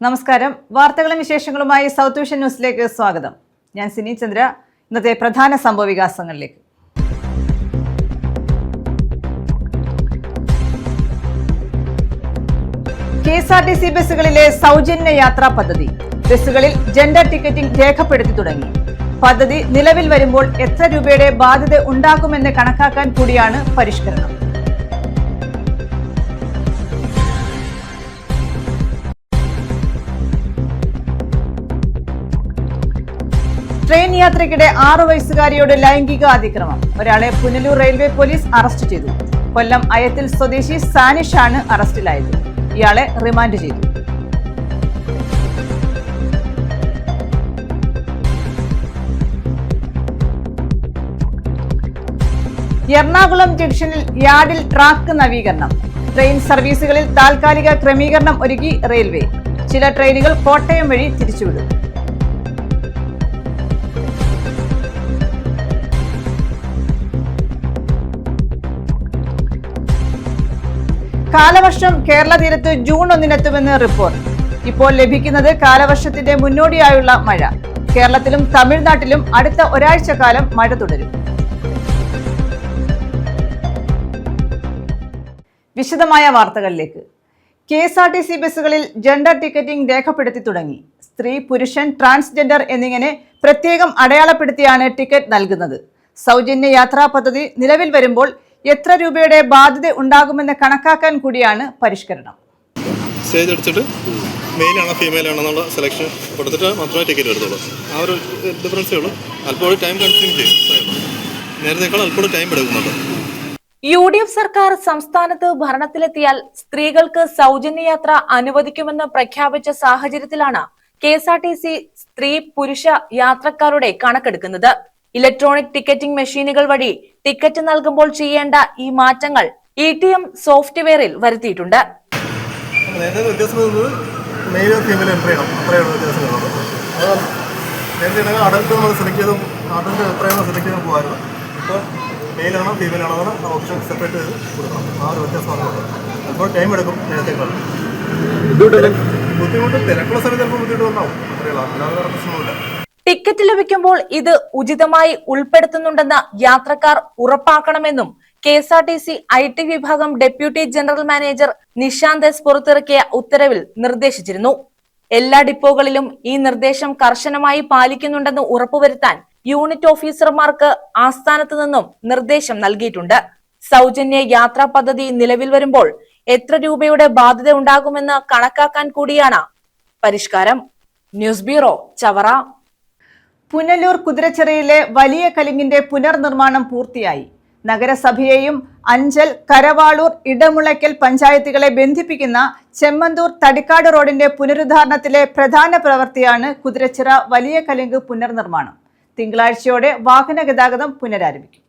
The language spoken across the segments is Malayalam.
നമസ്കാരം. വാർത്തകളും വിശേഷങ്ങളുമായി സൗത്ത് വിഷൻ ന്യൂസിലേക്ക് സ്വാഗതം. ഞാൻ സിനി ചന്ദ്ര. ഇന്നത്തെ പ്രധാന സംഭവവികാസങ്ങളിലേക്ക്. KSRTC ബസ്സുകളിലെ സൗജന്യ യാത്രാ പദ്ധതി. ബസ്സുകളിൽ ജെൻഡർ ടിക്കറ്റിംഗ് രേഖപ്പെടുത്തി തുടങ്ങി. പദ്ധതി നിലവിൽ വരുമ്പോൾ എത്ര രൂപയുടെ ബാധ്യത ഉണ്ടാകുമെന്ന് കണക്കാക്കാൻ കൂടിയാണ് പരിഷ്കരണം. ട്രെയിൻ യാത്രയ്ക്കിടെ 6 വയസ്സുകാരിയോട് ലൈംഗിക അതിക്രമം. ഒരാളെ പുനലൂർ റെയിൽവേ പോലീസ് അറസ്റ്റ് ചെയ്തു. കൊല്ലം അയത്തിൽ സ്വദേശി സാനിഷ് ആണ് അറസ്റ്റിലായത്. ഇയാളെ റിമാൻഡ് ചെയ്തു. എറണാകുളം ജംഗ്ഷനിൽ യാർഡിൽ ട്രാക്ക് നവീകരണം. ട്രെയിൻ സർവീസുകളിൽ താൽക്കാലിക ക്രമീകരണം ഒരുക്കി റെയിൽവേ. ചില ട്രെയിനുകൾ കോട്ടയം വഴി തിരിച്ചുവിടും. കാലവർഷം കേരള തീരത്ത് ജൂൺ 1-നെത്തുമെന്ന് റിപ്പോർട്ട്. ഇപ്പോൾ ലഭിക്കുന്നത് കാലവർഷത്തിന്റെ മുന്നോടിയായുള്ള മഴ. കേരളത്തിലും തമിഴ്നാട്ടിലും അടുത്ത ഒരാഴ്ചക്കാലം മഴ തുടരും. വിശദമായ വാർത്തകളിലേക്ക്. KSRTC ബസ്സുകളിൽ ജെൻഡർ ടിക്കറ്റിംഗ് രേഖപ്പെടുത്തി തുടങ്ങി. സ്ത്രീ, പുരുഷൻ, ട്രാൻസ്ജെൻഡർ എന്നിങ്ങനെ പ്രത്യേകം അടയാളപ്പെടുത്തിയാണ് ടിക്കറ്റ് നൽകുന്നത്. സൗജന്യ യാത്രാ പദ്ധതി നിലവിൽ വരുമ്പോൾ എത്ര രൂപയുടെ ബാധ്യത ഉണ്ടാകുമെന്ന് കണക്കാക്കാൻ കൂടിയാണ് പരിഷ്കരണം. സ്റ്റേജ് അടിച്ചിട്ട് മെയിലാണോ ഫീമെയിൽ ആണെന്നുള്ള സെലക്ഷൻ കൊടുത്തിട്ട് മാത്രമേ ടിക്കറ്റ് എടുത്തുള്ളൂ. ആ ഒരു ഡിഫറൻസേ ഉള്ളൂ. അല്പം ടൈം കൺസ്യൂം ചെയ്യും. നേരത്തേക്കാൾ അല്പം ടൈം എടുക്കുന്നുണ്ട്. UDF സർക്കാർ സംസ്ഥാനത്ത് ഭരണത്തിലെത്തിയാൽ സ്ത്രീകൾക്ക് സൗജന്യ യാത്ര അനുവദിക്കുമെന്ന് പ്രഖ്യാപിച്ച സാഹചര്യത്തിലാണ് KSRTC സ്ത്രീ പുരുഷ യാത്രക്കാരുടെ കണക്കെടുക്കുന്നത്. ഇലക്ട്രോണിക് ടിക്കറ്റിംഗ് മെഷീനുകൾ വഴി ടിക്കറ്റ് നൽകുമ്പോൾ ചെയ്യേണ്ട ഈ മാറ്റങ്ങൾ ETM സോഫ്റ്റ്വെയറിൽ വരുത്തിയിട്ടുണ്ട്. ബുദ്ധിമുട്ട് തിരക്കുള്ള സമയത്ത് ചിലപ്പോൾ ബുദ്ധിമുട്ടുണ്ടാവും. ടിക്കറ്റ് ലഭിക്കുമ്പോൾ ഇത് ഉചിതമായി ഉൾപ്പെടുത്തുന്നുണ്ടെന്ന് യാത്രക്കാർ ഉറപ്പാക്കണമെന്നും KSRTC IT വിഭാഗം deputy general manager Nishanth S പുറത്തിറക്കിയ ഉത്തരവിൽ നിർദ്ദേശിച്ചിരുന്നു. എല്ലാ ഡിപ്പോകളിലും ഈ നിർദ്ദേശം കർശനമായി പാലിക്കുന്നുണ്ടെന്ന് ഉറപ്പുവരുത്താൻ യൂണിറ്റ് ഓഫീസർമാർക്ക് ആസ്ഥാനത്ത് നിന്നും നിർദ്ദേശം നൽകിയിട്ടുണ്ട്. സൗജന്യ യാത്രാ പദ്ധതി നിലവിൽ വരുമ്പോൾ എത്ര രൂപയുടെ ബാധ്യത ഉണ്ടാകുമെന്ന് കണക്കാക്കാൻ കൂടിയാണ് പരിഷ്കാരം. News bureau, Chavara. പുനലൂർ കുതിരച്ചിറയിലെ വലിയ കലിങ്ങിന്റെ പുനർനിർമ്മാണം പൂർത്തിയായി. നഗരസഭയെയും അഞ്ചൽ, കരവാളൂർ, ഇടമുളയ്ക്കൽ പഞ്ചായത്തുകളെ ബന്ധിപ്പിക്കുന്ന ചെമ്മന്തൂർ തടിക്കാട് റോഡിന്റെ പുനരുദ്ധാരണത്തിലെ പ്രധാന പ്രവൃത്തിയാണ് കുതിരച്ചിറ വലിയ കലിങ്ക് പുനർനിർമ്മാണം. തിങ്കളാഴ്ചയോടെ വാഹന ഗതാഗതം പുനരാരംഭിക്കും.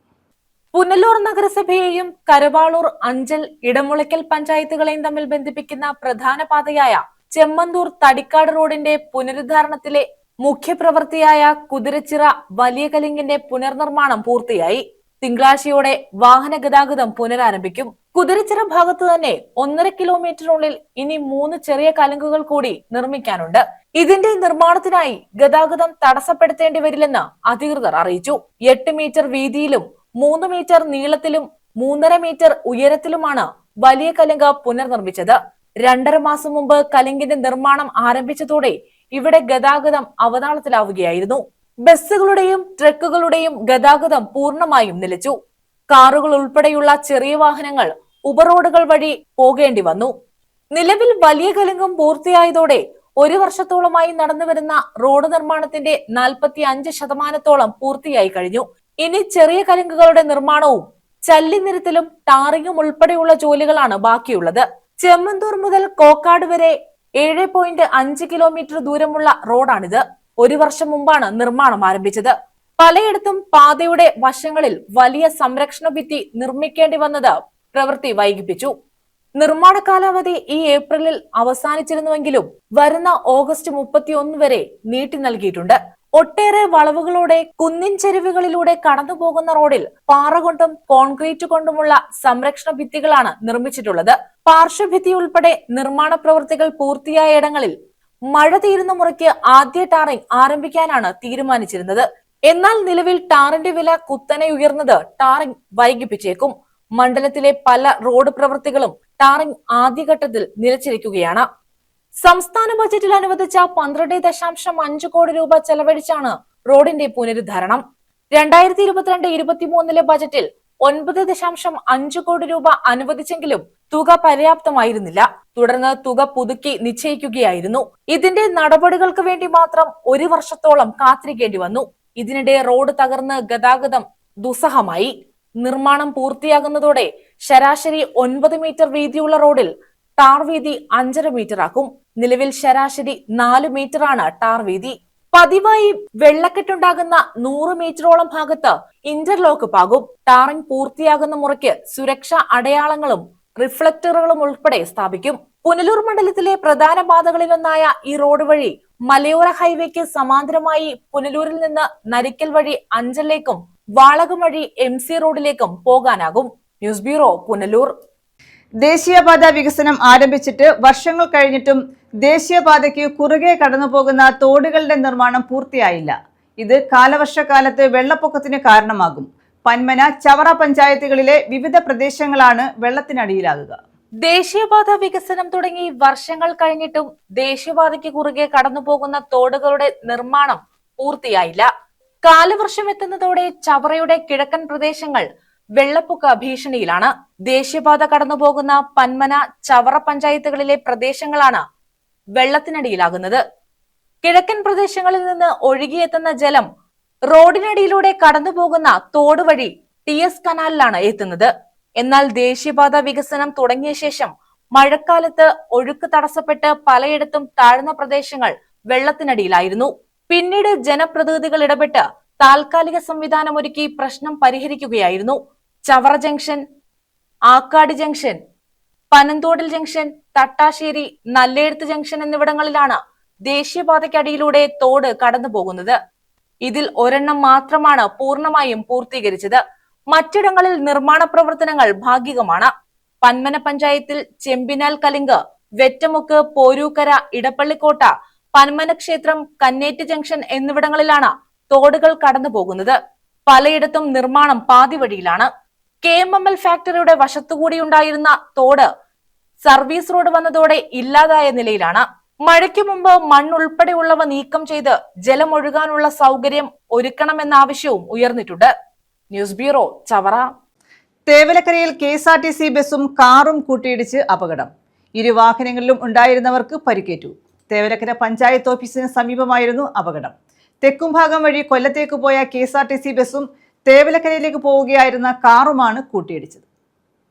പുനലൂർ നഗരസഭയെയും കരവാളൂർ, അഞ്ചൽ, ഇടമുളയ്ക്കൽ പഞ്ചായത്തുകളെയും തമ്മിൽ ബന്ധിപ്പിക്കുന്ന പ്രധാന പാതയായ ചെമ്മന്തൂർ തടിക്കാട് റോഡിന്റെ പുനരുദ്ധാരണത്തിലെ മുഖ്യപ്രവൃത്തിയായ കുതിരച്ചിറ വലിയ കലിങ്കിന്റെ പുനർനിർമ്മാണം പൂർത്തിയായി. തിങ്കളാഴ്ചയോടെ വാഹന ഗതാഗതം പുനരാരംഭിക്കും. കുതിരച്ചിറ ഭാഗത്ത് തന്നെ 1.5 കിലോമീറ്ററിനുള്ളിൽ ഇനി 3 ചെറിയ കലുങ്കുകൾ കൂടി നിർമ്മിക്കാനുണ്ട്. ഇതിന്റെ നിർമ്മാണത്തിനായി ഗതാഗതം തടസ്സപ്പെടുത്തേണ്ടി വരില്ലെന്ന് അധികൃതർ അറിയിച്ചു. 8 മീറ്റർ വീതിയിലും 3 മീറ്റർ നീളത്തിലും 3.5 മീറ്റർ ഉയരത്തിലുമാണ് വലിയ കലുങ്ക് പുനർനിർമ്മിച്ചത്. 2.5 മാസം മുമ്പ് കലുങ്കിന്റെ നിർമ്മാണം ആരംഭിച്ചതോടെ ഇവിടെ ഗതാഗതം അവതാളത്തിലാവുകയായിരുന്നു. ബസ്സുകളുടെയും ട്രക്കുകളുടെയും ഗതാഗതം പൂർണ്ണമായും നിലച്ചു. കാറുകൾ ഉൾപ്പെടെയുള്ള ചെറിയ വാഹനങ്ങൾ ഉപറോഡുകൾ വഴി പോകേണ്ടി വന്നു. നിലവിൽ വലിയ കലുങ്കും പൂർത്തിയായതോടെ 1 വർഷത്തോളമായി നടന്നുവരുന്ന റോഡ് നിർമ്മാണത്തിന്റെ 45% പൂർത്തിയായി കഴിഞ്ഞു. ഇനി ചെറിയ കലുങ്കുകളുടെ നിർമ്മാണവും ചല്ലിനിരത്തലും ടാറിങ്ങും ഉൾപ്പെടെയുള്ള ജോലികളാണ് ബാക്കിയുള്ളത്. ചെമ്മന്തൂർ മുതൽ കോക്കാട് വരെ 7.5 കിലോമീറ്റർ ദൂരമുള്ള റോഡാണിത്. 1 വർഷം മുമ്പാണ് നിർമ്മാണം ആരംഭിച്ചത്. പലയിടത്തും പാതയുടെ വശങ്ങളിൽ വലിയ സംരക്ഷണ ഭിത്തി നിർമ്മിക്കേണ്ടി വന്നത് പ്രവൃത്തി വൈകിപ്പിച്ചു. നിർമ്മാണ കാലാവധി ഈ ഏപ്രിലിൽ അവസാനിച്ചിരുന്നുവെങ്കിലും വരുന്ന ഓഗസ്റ്റ് 31 വരെ നീട്ടി നൽകിയിട്ടുണ്ട്. ഒട്ടേറെ വളവുകളോടെ കുന്നിൻ ചെരുവുകളിലൂടെ കടന്നുപോകുന്ന റോഡിൽ പാറ കൊണ്ടും കോൺക്രീറ്റ് കൊണ്ടുമുള്ള സംരക്ഷണ ഭിത്തികളാണ് നിർമ്മിച്ചിട്ടുള്ളത്. പാർശ്വഭിത്തി ഉൾപ്പെടെ നിർമ്മാണ പ്രവൃത്തികൾ പൂർത്തിയായ ഇടങ്ങളിൽ മഴ തീരുന്ന മുറയ്ക്ക് ആദ്യ ടാറിംഗ് ആരംഭിക്കാനാണ് തീരുമാനിച്ചിരുന്നത്. എന്നാൽ നിലവിൽ ടാറിന്റെ വില കുത്തനെ ഉയർന്നത് ടാറിംഗ് വൈകിപ്പിച്ചേക്കും. മണ്ഡലത്തിലെ പല റോഡ് പ്രവൃത്തികളും ടാറിംഗ് ആദ്യഘട്ടത്തിൽ നിലച്ചിരിക്കുകയാണ്. സംസ്ഥാന ബജറ്റിൽ അനുവദിച്ച 12.5 കോടി രൂപ ചെലവഴിച്ചാണ് റോഡിന്റെ പുനരുദ്ധാരണം. 2022-23 ബജറ്റിൽ 9.5 കോടി രൂപ അനുവദിച്ചെങ്കിലും തുക പര്യാപ്തമായിരുന്നില്ല. തുടർന്ന് തുക പുതുക്കി നിശ്ചയിക്കുകയായിരുന്നു. ഇതിന്റെ നടപടികൾക്ക് വേണ്ടി മാത്രം 1 വർഷത്തോളം കാത്തിരിക്കേണ്ടി വന്നു. ഇതിനിടെ റോഡ് തകർന്ന് ഗതാഗതം ദുസ്സഹമായി. നിർമ്മാണം പൂർത്തിയാകുന്നതോടെ ശരാശരി 9 മീറ്റർ വീതിയുള്ള റോഡിൽ ടാർ വീതി 5.5 മീറ്റർ ആക്കും. നിലവിൽ ശരാശരി 4 മീറ്ററാണ് ടാർ വീതി. പതിവായി വെള്ളക്കെട്ടുണ്ടാകുന്ന 100 മീറ്ററോളം ഭാഗത്ത് ഇന്റർലോക്ക് പാകും. ടാറിംഗ് പൂർത്തിയാകുന്ന മുറയ്ക്ക് സുരക്ഷാ അടയാളങ്ങളും റിഫ്ലക്ടറുകളും ഉൾപ്പെടെ സ്ഥാപിക്കും. പുനലൂർ മണ്ഡലത്തിലെ പ്രധാന പാതകളിലൊന്നായ ഈ റോഡ് വഴി മലയോര ഹൈവേക്ക് സമാന്തരമായി പുനലൂരിൽ നിന്ന് നരിക്കൽ വഴി അഞ്ചലിലേക്കും വാളകം വഴി MC റോഡിലേക്കും പോകാനാകും. News bureau, Punalur. ദേശീയപാത വികസനം ആരംഭിച്ചിട്ട് വർഷങ്ങൾ കഴിഞ്ഞിട്ടും ദേശീയപാതയ്ക്ക് കുറുകെ കടന്നുപോകുന്ന തോടുകളുടെ നിർമ്മാണം പൂർത്തിയായില്ല. ഇത് കാലവർഷക്കാലത്ത് വെള്ളപ്പൊക്കത്തിന് കാരണമാകും. പന്മന, ചവറ പഞ്ചായത്തുകളിലെ വിവിധ പ്രദേശങ്ങളാണ് വെള്ളത്തിനടിയിലാകുക. ദേശീയപാത വികസനം തുടങ്ങി വർഷങ്ങൾ കഴിഞ്ഞിട്ടും ദേശീയപാതയ്ക്ക് കുറുകെ കടന്നുപോകുന്ന തോടുകളുടെ നിർമ്മാണം പൂർത്തിയായില്ല. കാലവർഷം എത്തുന്നതോടെ ചവറയുടെ കിഴക്കൻ പ്രദേശങ്ങൾ വെള്ളപ്പൊക്ക ഭീഷണിയിലാണ്. ദേശീയപാത കടന്നുപോകുന്ന പന്മന, ചവറ പഞ്ചായത്തുകളിലെ പ്രദേശങ്ങളാണ് വെള്ളത്തിനടിയിലാകുന്നത്. കിഴക്കൻ പ്രദേശങ്ങളിൽ നിന്ന് ഒഴുകിയെത്തുന്ന ജലം റോഡിനടിയിലൂടെ കടന്നുപോകുന്ന തോട് വഴി TS കനാലിലാണ് എത്തുന്നത്. എന്നാൽ ദേശീയപാത വികസനം തുടങ്ങിയ ശേഷം മഴക്കാലത്ത് ഒഴുക്ക് തടസ്സപ്പെട്ട് പലയിടത്തും താഴ്ന്ന പ്രദേശങ്ങൾ വെള്ളത്തിനടിയിലായിരുന്നു. പിന്നീട് ജനപ്രതിനിധികൾ ഇടപെട്ട് താൽക്കാലിക സംവിധാനമൊരുക്കി പ്രശ്നം പരിഹരിക്കുകയായിരുന്നു. ചവറ ജംഗ്ഷൻ, ആക്കാട് ജംഗ്ഷൻ, പനന്തോടിൽ ജംഗ്ഷൻ, തട്ടാശ്ശേരി, നല്ലെഴുത്ത് ജംഗ്ഷൻ എന്നിവിടങ്ങളിലാണ് ദേശീയപാതയ്ക്കടിയിലൂടെ തോട് കടന്നു പോകുന്നത്. ഇതിൽ ഒരെണ്ണം മാത്രമാണ് പൂർണ്ണമായും പൂർത്തീകരിച്ചത്. മറ്റിടങ്ങളിൽ നിർമ്മാണ പ്രവർത്തനങ്ങൾ ഭാഗികമാണ്. പന്മന പഞ്ചായത്തിൽ ചെമ്പിനാൽ കലിങ്ക്, വെറ്റമുക്ക്, പോരൂക്കര, ഇടപ്പള്ളിക്കോട്ട, പന്മന ക്ഷേത്രം, കന്നേറ്റ് ജംഗ്ഷൻ എന്നിവിടങ്ങളിലാണ് തോടുകൾ കടന്നു പോകുന്നത്. പലയിടത്തും നിർമ്മാണം പാതിവഴിയിലാണ്. KMML ഫാക്ടറിയുടെ വശത്തുകൂടിയുണ്ടായിരുന്ന തോട് സർവീസ് റോഡ് വന്നതോടെ ഇല്ലാതായ നിലയിലാണ്. മഴയ്ക്ക് മുമ്പ് മണ്ണുൾപ്പെടെയുള്ളവ നീക്കം ചെയ്ത് ജലമൊഴുകാനുള്ള സൗകര്യം ഒരുക്കണമെന്ന ആവശ്യവും ഉയർന്നിട്ടുണ്ട്. News bureau, Chavara. തേവലക്കരയിൽ KSRTC ബസും കാറും കൂട്ടിയിടിച്ച് അപകടം. 2 വാഹനങ്ങളിലും ഉണ്ടായിരുന്നവർക്ക് പരിക്കേറ്റു. തേവലക്കര പഞ്ചായത്ത് ഓഫീസിന് സമീപമായിരുന്നു അപകടം. തെക്കുംഭാഗം വഴി കൊല്ലത്തേക്ക് പോയ KSRTC ബസും തേവലക്കരയിലേക്ക് പോവുകയായിരുന്ന കാറുമാണ് കൂട്ടിയിടിച്ചത്.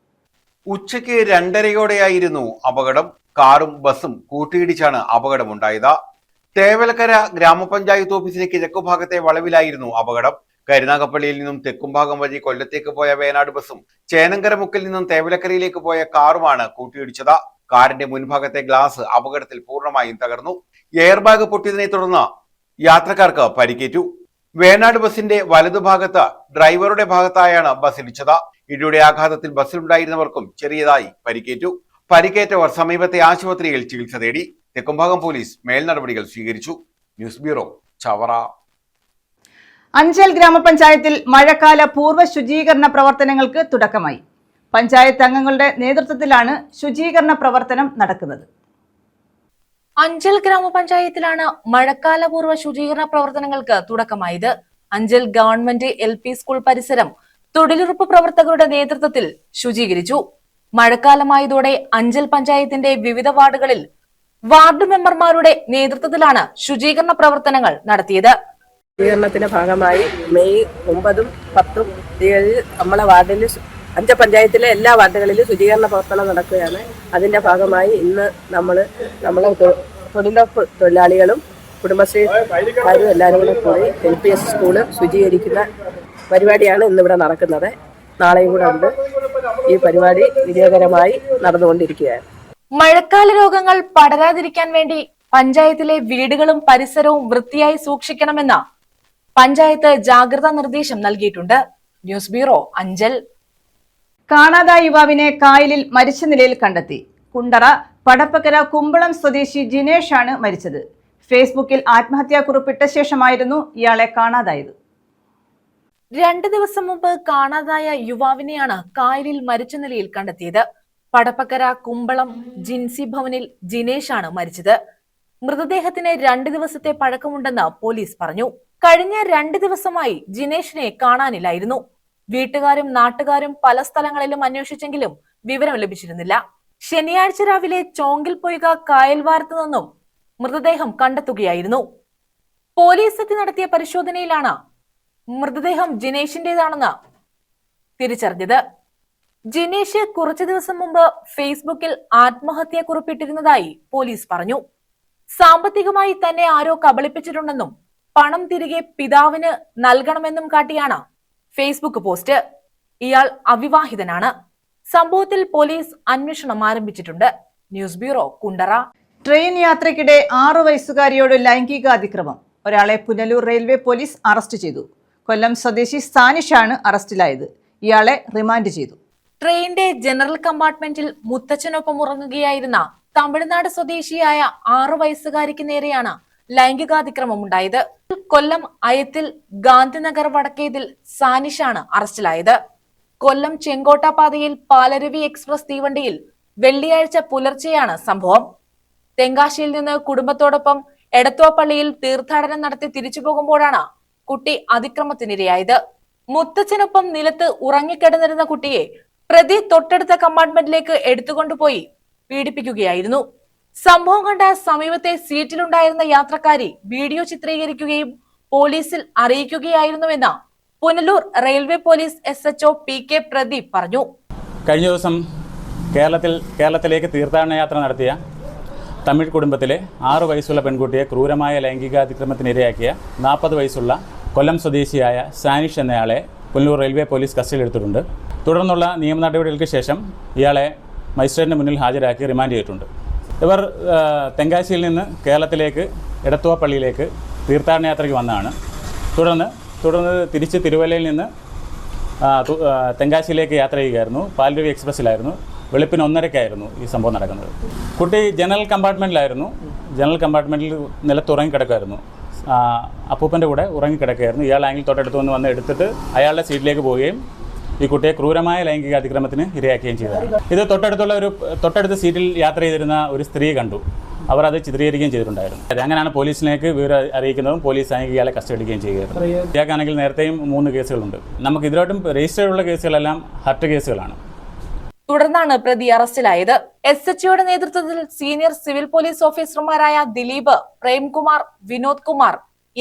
ഉച്ചയ്ക്ക് 2:30യോടെയായിരുന്നു അപകടം. കാറും ബസും കൂട്ടിയിടിച്ചാണ് അപകടമുണ്ടായത്. തേവലക്കര ഗ്രാമപഞ്ചായത്ത് ഓഫീസിന് കിഴക്കുഭാഗത്തെ വളവിലായിരുന്നു അപകടം. കരുനാഗപ്പള്ളിയിൽ നിന്നും തെക്കുംഭാഗം വഴി കൊല്ലത്തേക്ക് പോയ വേനാട് ബസും ചേനങ്കരമുക്കിൽ നിന്നും തേവലക്കരയിലേക്ക് പോയ കാറുമാണ് കൂട്ടിയിടിച്ചത്. കാറിന്റെ മുൻഭാഗത്തെ ഗ്ലാസ് അപകടത്തിൽ പൂർണ്ണമായും തകർന്നു. എയർ ബാഗ് പൊട്ടിയതിനെ തുടർന്ന് യാത്രക്കാർക്ക് പരിക്കേറ്റു. വേനാട് ബസിന്റെ വലതുഭാഗത്ത് ഡ്രൈവറുടെ ഭാഗത്തായാണ് ബസ് ഇടിച്ചത്. ഇടിയുടെ ആഘാതത്തിൽ ബസ്സിലുണ്ടായിരുന്നവർക്കും ചെറിയതായി പരിക്കേറ്റു. പരിക്കേറ്റവർ സമീപത്തെ ആശുപത്രിയിൽ ചികിത്സ തേടി. തെക്കുംഭാഗം പോലീസ് മേൽനടപടികൾ സ്വീകരിച്ചു. News bureau, Chavara. അഞ്ചൽ ഗ്രാമപഞ്ചായത്തിൽ മഴക്കാല പൂർവ്വ ശുചീകരണ പ്രവർത്തനങ്ങൾക്ക് തുടക്കമായി. പഞ്ചായത്ത് അംഗങ്ങളുടെ നേതൃത്വത്തിലാണ് ശുചീകരണ പ്രവർത്തനം നടക്കുന്നത്. അഞ്ചൽ ഗ്രാമപഞ്ചായത്തിലാണ് മഴക്കാലപൂർവ്വ ശുചീകരണ പ്രവർത്തനങ്ങൾക്ക് തുടക്കമായത്. അഞ്ചൽ ഗവൺമെന്റ് LP സ്കൂൾ പരിസരം തൊഴിലുറപ്പ് പ്രവർത്തകരുടെ നേതൃത്വത്തിൽ ശുചീകരിച്ചു. മഴക്കാലമായതോടെ അഞ്ചൽ പഞ്ചായത്തിന്റെ വിവിധ വാർഡുകളിൽ വാർഡ് മെമ്പർമാരുടെ നേതൃത്വത്തിലാണ് ശുചീകരണ പ്രവർത്തനങ്ങൾ നടത്തിയത്. ശുചീകരണത്തിന്റെ ഭാഗമായി മെയ് 9, 10 തീയതി നമ്മളെ വാർഡിൽ അഞ്ചൽ പഞ്ചായത്തിലെ എല്ലാ വാർഡുകളിലും ശുചീകരണ പ്രവർത്തനം നടക്കുകയാണ്. അതിന്റെ ഭാഗമായി ഇന്ന് നമ്മളെ തൊഴിലുറപ്പ് തൊഴിലാളികളും കുടുംബശ്രീക്കാരും എല്ലാവരും കൂടെ കൂടി LPS സ്കൂള് ശുചീകരിക്കുന്ന പരിപാടിയാണ് ഇന്നിവിടെ നടക്കുന്നത്. നാളെയും കൂടെ ഉണ്ട്. ഈ പരിപാടി വിജയകരമായി നടന്നുകൊണ്ടിരിക്കുകയാണ്. മഴക്കാല രോഗങ്ങൾ പടരാതിരിക്കാൻ വേണ്ടി പഞ്ചായത്തിലെ വീടുകളും പരിസരവും വൃത്തിയായി സൂക്ഷിക്കണമെന്ന് പഞ്ചായത്ത് ജാഗ്രതാ നിർദ്ദേശം നൽകിയിട്ടുണ്ട്. News bureau, Anchal. കാണാതായ യുവാവിനെ കായലിൽ മരിച്ച നിലയിൽ കണ്ടെത്തി. കുണ്ടറ പടപ്പക്കര കുമ്പളം സ്വദേശി ജിനേഷ് ആണ് മരിച്ചത്. ഫേസ്ബുക്കിൽ ആത്മഹത്യാക്കുറിപ്പിട്ട ശേഷമായിരുന്നു ഇയാളെ കാണാതായത്. 2 ദിവസം മുമ്പ് കാണാതായ യുവാവിനെയാണ് കായലിൽ മരിച്ച നിലയിൽ കണ്ടെത്തിയത്. പടപ്പക്കര കുമ്പളം ജിൻസി ഭവനിൽ ജിനേഷാണ് മരിച്ചത്. മൃതദേഹത്തിന് 2 ദിവസത്തെ പഴക്കമുണ്ടെന്ന് പോലീസ് പറഞ്ഞു. കഴിഞ്ഞ 2 ദിവസമായി ജിനേഷിനെ കാണാനില്ലായിരുന്നു. വീട്ടുകാരും നാട്ടുകാരും പല സ്ഥലങ്ങളിലും അന്വേഷിച്ചെങ്കിലും വിവരം ലഭിച്ചിരുന്നില്ല. ശനിയാഴ്ച രാവിലെ ചോങ്കിൽ പൊയ്ക കായൽവാരത്ത് നിന്നും മൃതദേഹം കണ്ടെത്തുകയായിരുന്നു. പോലീസ് എത്തി നടത്തിയ പരിശോധനയിലാണ് മൃതദേഹം ജിനേഷിന്റേതാണെന്ന് തിരിച്ചറിഞ്ഞത്. ജിനേഷ് കുറച്ചു ദിവസം മുമ്പ് ഫേസ്ബുക്കിൽ ആത്മഹത്യ കുറിപ്പിട്ടിരുന്നതായി പോലീസ് പറഞ്ഞു. സാമ്പത്തികമായി തന്നെ ആരോ കബളിപ്പിച്ചിട്ടുണ്ടെന്നും പണം തിരികെ പിതാവിന് നൽകണമെന്നും കാട്ടിയാണ് ഫേസ്ബുക്ക് പോസ്റ്റ്. ഇയാൾ അവിവാഹിതനാണ്. സംഭവത്തിൽ പോലീസ് അന്വേഷണം ആരംഭിച്ചിട്ടുണ്ട്. News bureau, Kundara. ട്രെയിൻ യാത്രയ്ക്കിടെ 6 വയസ്സുകാരിയോട് ലൈംഗിക അതിക്രമം. ഒരാളെ പുനലൂർ റെയിൽവേ പോലീസ് അറസ്റ്റ് ചെയ്തു. കൊല്ലം സ്വദേശി സാനിഷാണ് അറസ്റ്റിലായത്. ഇയാളെ റിമാൻഡ് ചെയ്തു. ട്രെയിനിന്റെ ജനറൽ കമ്പാർട്ട്മെന്റിൽ മുത്തച്ഛനൊപ്പം ഉറങ്ങുകയായിരുന്ന തമിഴ്നാട് സ്വദേശിയായ 6 വയസ്സുകാരിക്ക് നേരെയാണ് ലൈംഗികാതിക്രമം ഉണ്ടായത്. കൊല്ലം അയത്തിൽ ഗാന്ധിനഗർ വടക്കേതിൽ സാനിഷാണ് അറസ്റ്റിലായത്. കൊല്ലം ചെങ്കോട്ട പാതയിൽ പാലരുവി എക്സ്പ്രസ് തീവണ്ടിയിൽ വെള്ളിയാഴ്ച പുലർച്ചെയാണ് സംഭവം. തെങ്കാശിയിൽ നിന്ന് കുടുംബത്തോടൊപ്പം എടത്വാപ്പള്ളിയിൽ തീർത്ഥാടനം നടത്തി തിരിച്ചു പോകുമ്പോഴാണ് കുട്ടി അതിക്രമത്തിനിരയായത്. മുത്തച്ഛനൊപ്പം നിലത്ത് ഉറങ്ങിക്കിടന്നിരുന്ന കുട്ടിയെ പ്രതി തൊട്ടടുത്ത കമ്പാർട്ട്മെന്റിലേക്ക് എടുത്തുകൊണ്ടുപോയി പീഡിപ്പിക്കുകയായിരുന്നു. സംഭവം കണ്ട സമീപത്തെ സീറ്റിലുണ്ടായിരുന്ന യാത്രക്കാരി വീഡിയോ ചിത്രീകരിക്കുകയും പോലീസിൽ അറിയിക്കുകയായിരുന്നുവെന്ന് Punalur railway police SHO PK Pradeep പറഞ്ഞു. കഴിഞ്ഞ ദിവസം കേരളത്തിലേക്ക് തീർത്ഥാടന യാത്ര നടത്തിയ തമിഴ് കുടുംബത്തിലെ 6 വയസ്സുള്ള പെൺകുട്ടിയെ ക്രൂരമായ ലൈംഗികാതിക്രമത്തിനിരയാക്കിയ 40 വയസ്സുള്ള കൊല്ലം സ്വദേശിയായ സാനിഷ് എന്നയാളെ പുനലൂർ റെയിൽവേ പോലീസ് കസ്റ്റഡിയിലെടുത്തിട്ടുണ്ട്. തുടർന്നുള്ള നിയമ നടപടികൾക്ക് ശേഷം ഇയാളെ മജിസ്ട്രേറ്റിന് മുന്നിൽ ഹാജരാക്കി റിമാൻഡ് ചെയ്തിട്ടുണ്ട്. ഇവർ തെങ്കാശിയിൽ നിന്ന് കേരളത്തിലേക്ക് എടത്വാപ്പള്ളിയിലേക്ക് തീർത്ഥാടന യാത്രയ്ക്ക് വന്നതാണ്. തുടർന്ന് തിരിച്ച് തിരുവല്ലയിൽ നിന്ന് തെങ്കാശിയിലേക്ക് യാത്ര ചെയ്യുകയായിരുന്നു. പാലരുവി എക്സ്പ്രസ്സിലായിരുന്നു. വെളുപ്പിന് 1:30-ക്കായിരുന്നു ഈ സംഭവം നടക്കുന്നത്. കുട്ടി ജനറൽ കമ്പാർട്ട്മെൻറ്റിലായിരുന്നു. ജനറൽ കമ്പാർട്ട്മെൻറ്റിൽ നിലത്ത് ഉറങ്ങിക്കിടക്കുമായിരുന്നു. അപ്പൂപ്പൻ്റെ കൂടെ ഉറങ്ങിക്കിടക്കുകയായിരുന്നു. ഇയാൾ ആംഗിൾ തൊട്ടടുത്ത് വന്ന് എടുത്തിട്ട് അയാളുടെ സീറ്റിലേക്ക് പോവുകയും ഈ കുട്ടിയെ ക്രൂരമായ ലൈംഗിക അതിക്രമത്തിന് ഇരയാക്കുകയും ചെയ്തതാണ്. ഇത് തൊട്ടടുത്ത സീറ്റിൽ യാത്ര ചെയ്തിരുന്ന ഒരു സ്ത്രീ കണ്ടു. അവർ അത് ചിത്രീകരിക്കുകയും ചെയ്തിട്ടുണ്ടായിരുന്നു. അങ്ങനെയാണ് പോലീസിലേക്ക് വിവരം അറിയിക്കുന്നതും പോലീസ് ഇയാളെ കസ്റ്റഡിക്കുകയും ചെയ്യുകയായിരുന്നു. ഇയാൾക്കാണെങ്കിൽ നേരത്തെയും 3 കേസുകളുണ്ട്. നമുക്ക് ഇതിലോട്ടും രജിസ്റ്റർ ചെയ്തുള്ള കേസുകളെല്ലാം ഹർട്ട് കേസുകളാണ്. തുടർന്നാണ് പ്രതി അറസ്റ്റിലായത്. SHOയുടെ നേതൃത്വത്തിൽ സീനിയർ സിവിൽ പോലീസ് ഓഫീസർമാരായ Dileep, Premkumar, Vinod Kumar,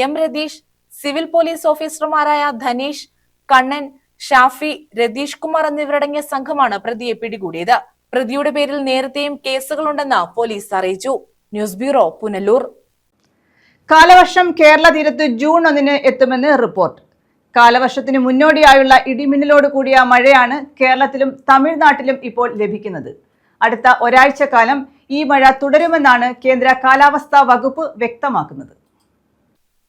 M Ratheesh, civil police ഓഫീസർമാരായ ധനീഷ്, കണ്ണൻ, ഷാഫി, രതീഷ് കുമാർ എന്നിവരടങ്ങിയ സംഘമാണ് പ്രതിയെ പിടികൂടിയത്. പ്രതിയുടെ പേരിൽ നേരത്തെയും കേസുകളുണ്ടെന്ന് പോലീസ് അറിയിച്ചു. News bureau, Punalur. കാലവർഷം കേരള തീരത്ത് ജൂൺ 1 എത്തുമെന്ന് റിപ്പോർട്ട്. കാലവർഷത്തിന് മുന്നോടിയായുള്ള ഇടിമിന്നലോട് കൂടിയ മഴയാണ് കേരളത്തിലും തമിഴ്നാട്ടിലും ഇപ്പോൾ ലഭിക്കുന്നത്. അടുത്ത ഒരാഴ്ചക്കാലം ഈ മഴ തുടരുമെന്നാണ് കേന്ദ്ര കാലാവസ്ഥാ വകുപ്പ് വ്യക്തമാക്കുന്നത്.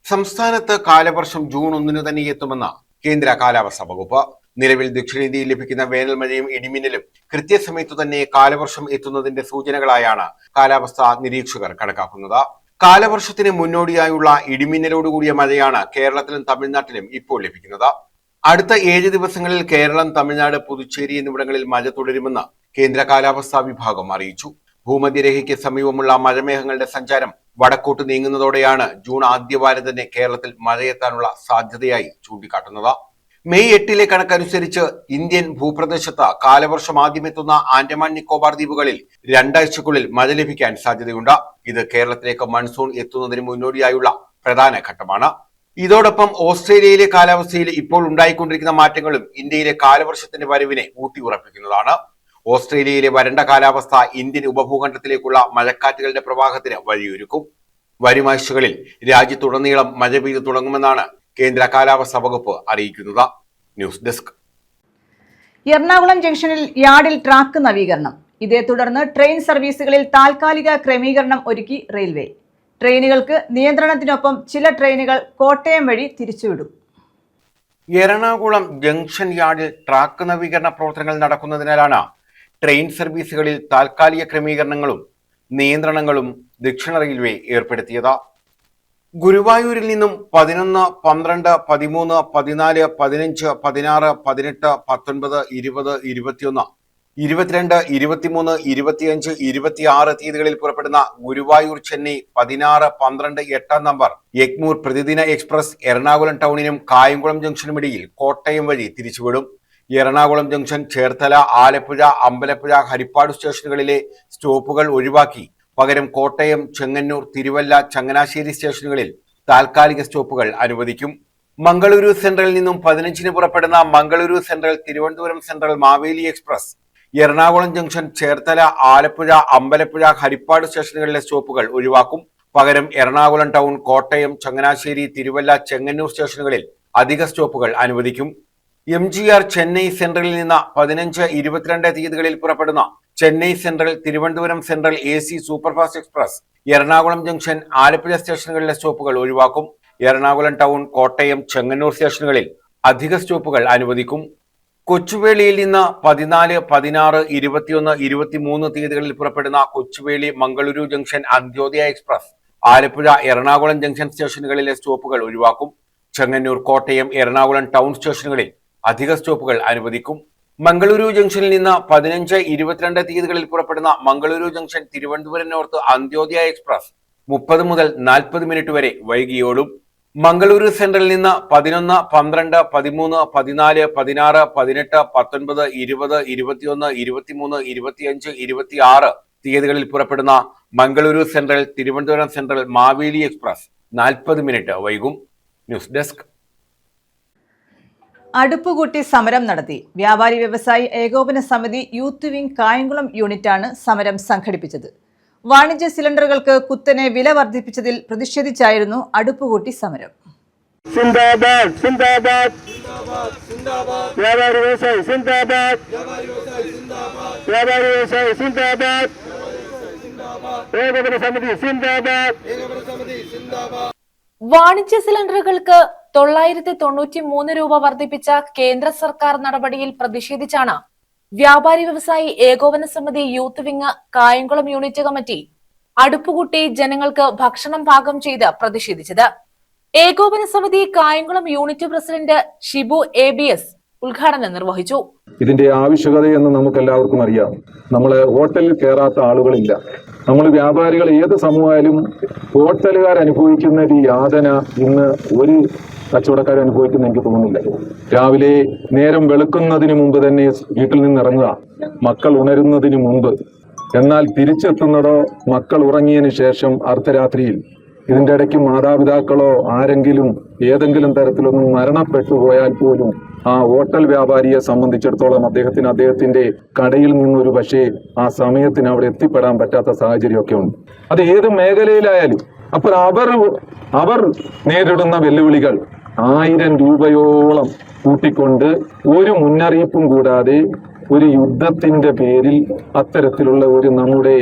സംസ്ഥാനത്ത് കാലവർഷം ജൂൺ 1 തന്നെ എത്തുമെന്ന് കേന്ദ്ര കാലാവസ്ഥാ വകുപ്പ്. നിലവിൽ ദക്ഷിണേന്ത്യയിൽ ലഭിക്കുന്ന വേനൽ മഴയും ഇടിമിന്നലും കൃത്യസമയത്തു തന്നെ കാലവർഷം എത്തുന്നതിന്റെ സൂചനകളായാണ് കാലാവസ്ഥാ നിരീക്ഷകർ കണക്കാക്കുന്നത്. കാലവർഷത്തിന് മുന്നോടിയായുള്ള ഇടിമിന്നലോടുകൂടിയ മഴയാണ് കേരളത്തിലും തമിഴ്നാട്ടിലും ഇപ്പോൾ ലഭിക്കുന്നത്. അടുത്ത 7 ദിവസങ്ങളിൽ കേരളം, തമിഴ്നാട്, പുതുച്ചേരി എന്നിവിടങ്ങളിൽ മഴ തുടരുമെന്ന് കേന്ദ്ര കാലാവസ്ഥാ വിഭാഗം അറിയിച്ചു. ഭൂമധ്യരേഖയ്ക്ക് സമീപമുള്ള മഴമേഘങ്ങളുടെ സഞ്ചാരം വടക്കോട്ട് നീങ്ങുന്നതോടെയാണ് ജൂൺ ആദ്യവാരം തന്നെ കേരളത്തിൽ മഴയെത്താനുള്ള സാധ്യതയായി ചൂണ്ടിക്കാട്ടുന്നത്. മെയ് 8 കണക്കനുസരിച്ച് ഇന്ത്യൻ ഭൂപ്രദേശത്ത് കാലവർഷം ആദ്യമെത്തുന്ന ആൻഡമാൻ നിക്കോബാർ ദ്വീപുകളിൽ 2 ആഴ്ചക്കുള്ളിൽ മഴ ലഭിക്കാൻ സാധ്യതയുണ്ട്. ഇത് കേരളത്തിലേക്ക് മൺസൂൺ എത്തുന്നതിന് മുന്നോടിയായുള്ള പ്രധാന ഘട്ടമാണ്. ഇതോടൊപ്പം ഓസ്ട്രേലിയയിലെ കാലാവസ്ഥയിൽ ഇപ്പോൾ ഉണ്ടായിക്കൊണ്ടിരിക്കുന്ന മാറ്റങ്ങളും ഇന്ത്യയിലെ കാലവർഷത്തിന്റെ വരവിനെ ഊട്ടിയുറപ്പിക്കുന്നതാണ്. ഓസ്ട്രേലിയയിലെ വരണ്ട കാലാവസ്ഥ ഇന്ത്യൻ ഉപഭൂഖണ്ഡത്തിലേക്കുള്ള മഴക്കാറ്റുകളുടെ പ്രവാഹത്തിന് വഴിയൊരുക്കും. വരും ആഴ്ചകളിൽ രാജ്യത്തുടനീളം മഴ പെയ്തു തുടങ്ങുമെന്നാണ് കേന്ദ്ര കാലാവസ്ഥാ വകുപ്പ് അറിയിക്കുന്നത്. News desk. എറണാകുളം ജംഗ്ഷനിൽ യാർഡിൽ ട്രാക്ക് നവീകരണം. ഇതേ തുടർന്ന് ട്രെയിൻ സർവീസുകളിൽ താൽക്കാലിക ക്രമീകരണം ഒരുക്കി റെയിൽവേ. ട്രെയിനുകൾക്ക് നിയന്ത്രണത്തിനൊപ്പം ചില ട്രെയിനുകൾ കോട്ടയം വഴി തിരിച്ചുവിടും. എറണാകുളം ജംഗ്ഷൻ യാർഡിൽ ട്രാക്ക് നവീകരണ പ്രവർത്തനങ്ങൾ നടക്കുന്നതിനാലാണ് ട്രെയിൻ സർവീസുകളിൽ താൽക്കാലിക ക്രമീകരണങ്ങളും നിയന്ത്രണങ്ങളും ദക്ഷിണ റെയിൽവേ ഏർപ്പെടുത്തിയത്. ഗുരുവായൂരിൽ നിന്നും 11, 12, 13, 14, 15, 16, 18, 19, 20, 21, 22, 23, 25, 26 തീയതികളിൽ പുറപ്പെടുന്ന ഗുരുവായൂർ ചെന്നൈ 16, 12, 8 നമ്പർ എഗ്മൂർ പ്രതിദിന എക്സ്പ്രസ് എറണാകുളം ടൗണിനും കായംകുളം ജംഗ്ഷനുമിടയിൽ കോട്ടയം വഴി തിരിച്ചുവിടും. എറണാകുളം ജംഗ്ഷൻ, ചേർത്തല, ആലപ്പുഴ, അമ്പലപ്പുഴ, ഹരിപ്പാട് സ്റ്റേഷനുകളിലെ സ്റ്റോപ്പുകൾ ഒഴിവാക്കി പകരം കോട്ടയം, ചെങ്ങന്നൂർ, തിരുവല്ല, ചങ്ങനാശ്ശേരി സ്റ്റേഷനുകളിൽ താൽക്കാലിക സ്റ്റോപ്പുകൾ അനുവദിക്കും. മംഗളൂരു സെൻട്രലിൽ നിന്നും 15-ന് പുറപ്പെടുന്ന Mangaluru Central, Thiruvananthapuram Central, Maveli Express Ernakulam Junction, Cherthala, Alappuzha, Ambalappuzha, Haripad സ്റ്റേഷനുകളിലെ സ്റ്റോപ്പുകൾ ഒഴിവാക്കും. പകരം എറണാകുളം ടൗൺ, കോട്ടയം, ചങ്ങനാശ്ശേരി, തിരുവല്ല, ചെങ്ങന്നൂർ സ്റ്റേഷനുകളിൽ അധിക സ്റ്റോപ്പുകൾ അനുവദിക്കും. MGR ചെന്നൈ സെൻട്രലിൽ നിന്ന് 15, 22 തീയതികളിൽ പുറപ്പെടുന്ന Chennai Central, Thiruvananthapuram Central AC superfast Express Ernakulam Junction, Alappuzha സ്റ്റേഷനുകളിലെ സ്റ്റോപ്പുകൾ ഒഴിവാക്കും. എറണാകുളം ടൗൺ, കോട്ടയം, ചെങ്ങന്നൂർ സ്റ്റേഷനുകളിൽ അധിക സ്റ്റോപ്പുകൾ അനുവദിക്കും. കൊച്ചുവേളിയിൽ നിന്ന് 14, 16, 21, 23 തീയതികളിൽ പുറപ്പെടുന്ന Kochuveli, Mangaluru Junction, Antyodaya Express Alappuzha, Ernakulam Junction സ്റ്റേഷനുകളിലെ സ്റ്റോപ്പുകൾ ഒഴിവാക്കും. ചെങ്ങന്നൂർ, കോട്ടയം, എറണാകുളം ടൗൺ സ്റ്റേഷനുകളിൽ അധിക സ്റ്റോപ്പുകൾ അനുവദിക്കും. മംഗളൂരു ജംഗ്ഷനിൽ നിന്ന് 15, 22 തീയതികളിൽ പുറപ്പെടുന്ന Mangaluru junction, Thiruvananthapuram north Antyodaya express 30 മുതൽ 40 മിനിറ്റ് വരെ വൈകിയോടും. മംഗളൂരു സെൻട്രലിൽ നിന്ന് 11, 12, 13, 14, 16, 18, 19, 20, 21, 23, 25, 26 തീയതികളിൽ പുറപ്പെടുന്ന Mangaluru Central, Thiruvananthapuram Central, Maveli Express 40 minute വൈകും. News desk. അടുപ്പുകൂട്ടി സമരം നടത്തി. വ്യാപാരി വ്യവസായി ഏകോപന സമിതി യൂത്ത് വിംഗ് കായംകുളം യൂണിറ്റാണ് സമരം സംഘടിപ്പിച്ചത്. വാണിജ്യ സിലിണ്ടറുകൾക്ക് കുത്തനെ വില വർദ്ധിപ്പിച്ചതിൽ പ്രതിഷേധിച്ചായിരുന്നു അടുപ്പുകൂട്ടി സമരം. സിന്ദാബാദ് സിന്ദാബാദ് വ്യാപാരി വ്യവസായി സിന്ദാബാദ് വ്യാപാരി വ്യവസായി സിന്ദാബാദ് ഏകോപന സമിതി സിന്ദാബാദ്. വാണിജ്യ സിലിണ്ടറുകൾക്ക് 993 രൂപ വർദ്ധിപ്പിച്ച കേന്ദ്ര സർക്കാർ നടപടിയിൽ പ്രതിഷേധിച്ചാണ് വ്യാപാരി വ്യവസായി ഏകോപന സമിതി youth wing Kayamkulam unit committee അടുപ്പുകൂട്ടി ജനങ്ങൾക്ക് ഭക്ഷണം പാകം ചെയ്ത് പ്രതിഷേധിച്ചത്. ഏകോപന സമിതി Kayamkulam unit president Shibu ABS ഉദ്ഘാടനം നിർവഹിച്ചു. ഇതിന്റെ ആവശ്യകതയെന്ന് നമുക്ക് എല്ലാവർക്കും അറിയാം. നമ്മള് ഹോട്ടലിൽ കയറാത്ത ആളുകളില്ല. നമ്മൾ വ്യാപാരികൾ ഏത് സമൂഹമായാലും ഹോട്ടലുകാർ അനുഭവിക്കുന്ന ഒരു യാതന ഇന്ന് ഒരു കച്ചവടക്കാർ അനുഭവിക്കുന്ന എനിക്ക് തോന്നുന്നില്ല. രാവിലെ നേരം വെളുക്കുന്നതിന് മുമ്പ് തന്നെ വീട്ടിൽ നിന്ന് ഇറങ്ങുക, മക്കൾ ഉണരുന്നതിന് മുമ്പ്. എന്നാൽ തിരിച്ചെത്തുന്നതോ മക്കൾ ഉറങ്ങിയതിന് ശേഷം അർദ്ധരാത്രിയിൽ. ഇതിന്റെ ഇടയ്ക്ക് മാതാപിതാക്കളോ ആരെങ്കിലും ഏതെങ്കിലും തരത്തിലൊന്നും മരണപ്പെട്ടു പോയാൽ പോലും ആ ഹോട്ടൽ വ്യാപാരിയെ സംബന്ധിച്ചിടത്തോളം അദ്ദേഹത്തിന്റെ കടയിൽ നിന്നൊരു പക്ഷേ ആ സമയത്തിന് അവിടെ എത്തിപ്പെടാൻ പറ്റാത്ത സാഹചര്യമൊക്കെ ഉണ്ട്. അത് ഏത് മേഖലയിലായാലും. അപ്പോൾ അവർ നേരിടുന്ന വെല്ലുവിളികൾ 1000 രൂപയോളം കൂട്ടിക്കൊണ്ട് ഒരു മുന്നറിയിപ്പും കൂടാതെ ഒരു യുദ്ധത്തിന്റെ പേരിൽ അത്തരത്തിലുള്ള ഒരു നമ്മുടെ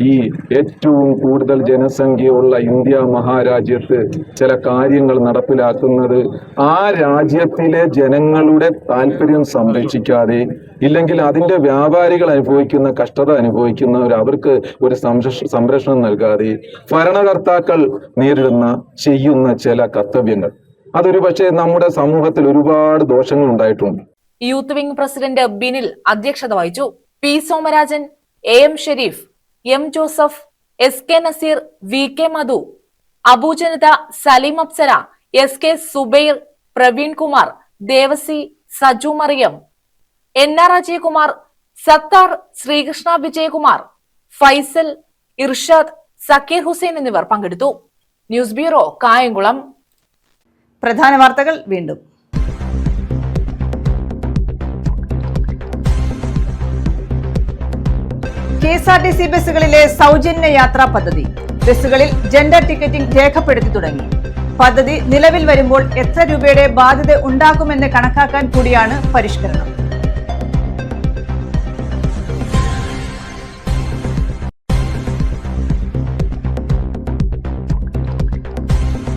ഈ ഏറ്റവും കൂടുതൽ ജനസംഖ്യയുള്ള ഇന്ത്യ മഹാരാജ്യത്ത് ചില കാര്യങ്ങൾ നടപ്പിലാക്കുന്നത് ആ രാജ്യത്തിലെ ജനങ്ങളുടെ താല്പര്യം സംരക്ഷിക്കാതെ, ഇല്ലെങ്കിൽ അതിന്റെ വ്യാപാരികൾ അനുഭവിക്കുന്ന കഷ്ടത അനുഭവിക്കുന്നവർ അവർക്ക് ഒരു സംരക്ഷണം നൽകാതെ ഭരണകർത്താക്കൾ ചെയ്യുന്ന ചില കർത്തവ്യങ്ങൾ, അതൊരു പക്ഷേ നമ്മുടെ സമൂഹത്തിൽ ഒരുപാട് ദോഷങ്ങൾ ഉണ്ടായിട്ടുണ്ട്. യൂത്ത് വിംഗ് പ്രസിഡന്റ് ബിനിൽ അധ്യക്ഷത വഹിച്ചു. P Somarajan, AM Sherif, M Joseph, SK Naseer, VK Madhu, Abujanatha, Saleem Apsara, SK Subair, Praveen Kumar, Devasy, Saju Mariyam, NR Ajayakumar, Sathar, Sreekrishna Vijayakumar, Faisal, Irshad, Sakeer Hussain എന്നിവർ പങ്കെടുത്തു. News bureau, Kayamkulam. പ്രധാന വാർത്തകൾ വീണ്ടും. KSRTC ബസ്സുകളിലെ സൗജന്യ യാത്രാ പദ്ധതി. ബസ്സുകളിൽ ജെൻഡർ ടിക്കറ്റിംഗ് രേഖപ്പെടുത്തി തുടങ്ങി. പദ്ധതി നിലവിൽ വരുമ്പോൾ എത്ര രൂപയുടെ ബാധ്യത ഉണ്ടാക്കുമെന്ന് കണക്കാക്കാൻ കൂടിയാണ് പരിഷ്കരണം.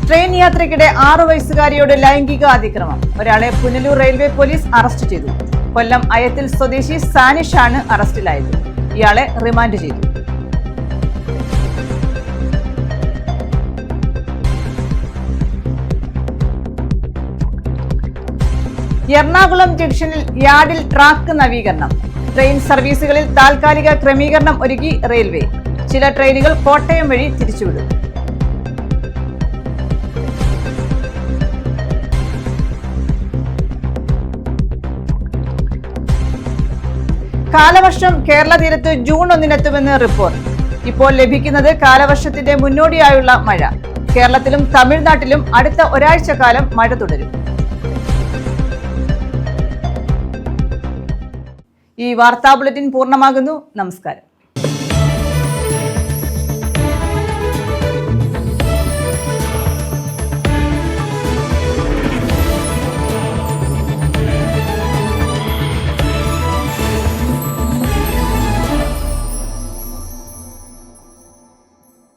ട്രെയിൻ യാത്രയ്ക്കിടെ 6 വയസ്സുകാരിയോട് ലൈംഗിക അതിക്രമം. ഒരാളെ പുനലൂർ റെയിൽവേ പോലീസ് അറസ്റ്റ് ചെയ്തു. കൊല്ലം അയത്തിൽ സ്വദേശി സാനിഷ് ആണ് അറസ്റ്റിലായത്. ഇയാളെ റിമാൻഡ് ചെയ്തു. എറണാകുളം ജംഗ്ഷനിൽ യാർഡിൽ ട്രാക്ക് നവീകരണം. ട്രെയിൻ സർവീസുകളിൽ താൽക്കാലിക ക്രമീകരണം ഒരുക്കി റെയിൽവേ. ചില ട്രെയിനുകൾ കോട്ടയം വഴി തിരിച്ചുവിടും. കാലവർഷം കേരള തീരത്ത് ജൂൺ 1-നെത്തുമെന്ന് റിപ്പോർട്ട്. ഇപ്പോൾ ലഭിക്കുന്നത് കാലവർഷത്തിന്റെ മുന്നോടിയായുള്ള മഴ. കേരളത്തിലും തമിഴ്നാട്ടിലും അടുത്ത ഒരാഴ്ചക്കാലം മഴ തുടരും. ഈ വാർത്താ ബുള്ളറ്റിൻ പൂർണ്ണമാകുന്നു. നമസ്കാരം.